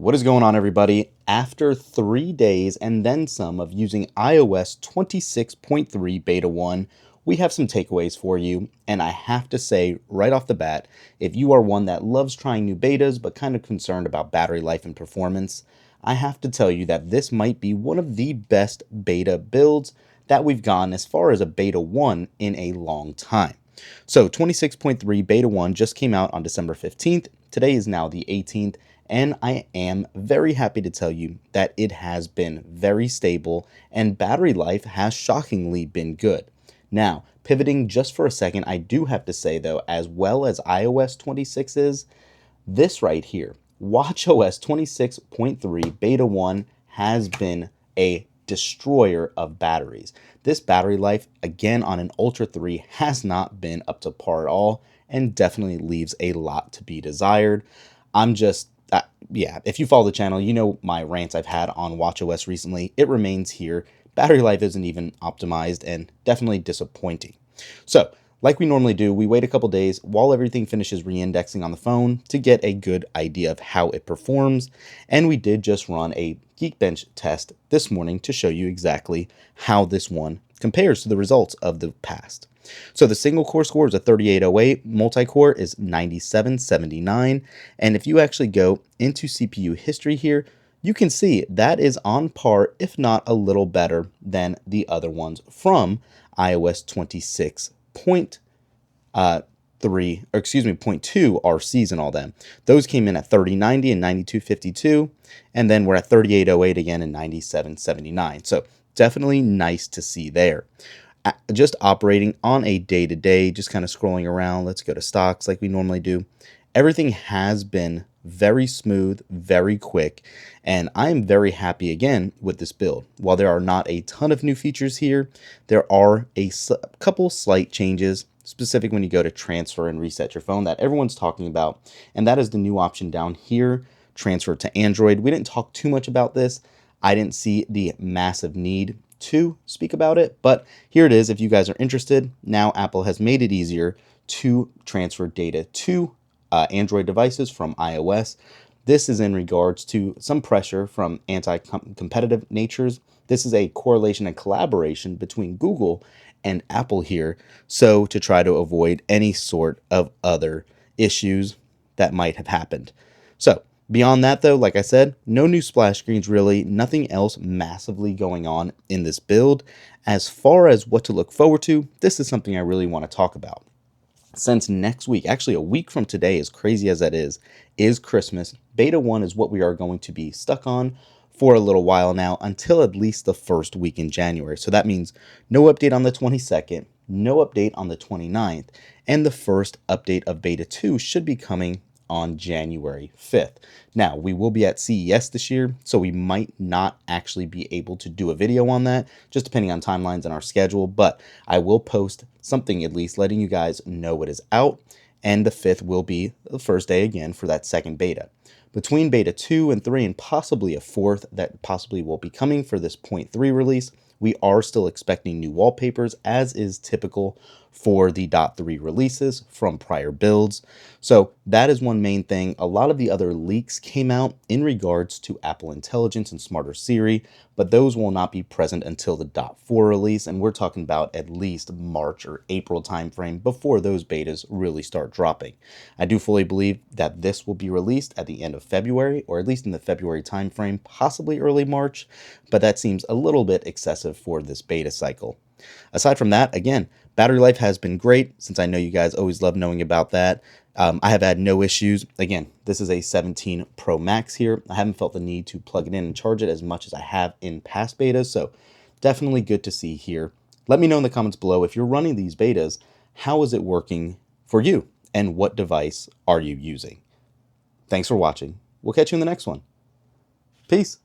What is going on, everybody? After 3 days and then some of using iOS 26.3 Beta 1, we have some takeaways for you. And I have to say right off the bat, if you are one that loves trying new betas but kind of concerned about battery life and performance, I have to tell you that this might be one of the best beta builds that we've gotten as far as a Beta 1 in a long time. So 26.3 Beta 1 just came out on December 15th. Today is now the 18th. And I am very happy to tell you that it has been very stable and battery life has shockingly been good. Now, pivoting just for a second, I do have to say though, as well as iOS 26 is, this right here, watchOS 26.3 Beta 1 has been a destroyer of batteries. This battery life, again on an Ultra 3, has not been up to par at all and definitely leaves a lot to be desired. If you follow the channel, you know my rants I've had on watchOS recently. It remains here. Battery life isn't even optimized and definitely disappointing. So, like we normally do, we wait a couple days while everything finishes re-indexing on the phone to get a good idea of how it performs. And we did just run a Geekbench test this morning to show you exactly how this one compares to the results of the past. So the single core score is a 3808, multi-core is 9779, and if you actually go into CPU history here, you can see that is on par, if not a little better than the other ones from iOS 26.3, .2 RCs and all that. Those came in at 3090 and 9252, and then we're at 3808 again and 9779. So definitely nice to see there. Just operating on a day-to-day, just kind of scrolling around. Let's go to stocks like we normally do. Everything has been very smooth, very quick, and I am very happy again with this build. While there are not a ton of new features here, there are a couple slight changes, specific when you go to transfer and reset your phone that everyone's talking about, and that is the new option down here, transfer to Android. We didn't talk too much about this. I didn't see the massive need to speak about it, but here it is. If you guys are interested, now Apple has made it easier to transfer data to Android devices from iOS. This is in regards to some pressure from anti-competitive natures. This is a correlation and collaboration between Google and Apple here, so to try to avoid any sort of other issues that might have happened. So beyond that, though, like I said, no new splash screens really, nothing else massively going on in this build. As far as what to look forward to, this is something I really want to talk about. Since next week, actually a week from today, as crazy as that is Christmas. Beta 1 is what we are going to be stuck on for a little while now, until at least the first week in January. So that means no update on the 22nd, no update on the 29th, and the first update of Beta 2 should be coming on January 5th. Now, we will be at CES this year, so we might not actually be able to do a video on that, just depending on timelines and our schedule, but I will post something at least letting you guys know it is out, and the 5th will be the first day again for that second beta. Between Beta 2 and 3 and possibly a 4th that possibly will be coming for this 0.3 release, we are still expecting new wallpapers, as is typical for the .3 releases from prior builds. So that is one main thing. A lot of the other leaks came out in regards to Apple Intelligence and Smarter Siri, but those will not be present until the .4 release, and we're talking about at least March or April timeframe before those betas really start dropping. I do fully believe that this will be released at the end of February, or at least in the February timeframe, possibly early March, but that seems a little bit excessive for this beta cycle. Aside from that, again, battery life has been great, since I know you guys always love knowing about that. I have had no issues. Again, this is a 17 Pro Max here. I haven't felt the need to plug it in and charge it as much as I have in past betas, so definitely good to see here. Let me know in the comments below, if you're running these betas, how is it working for you, and what device are you using? Thanks for watching. We'll catch you in the next one. Peace.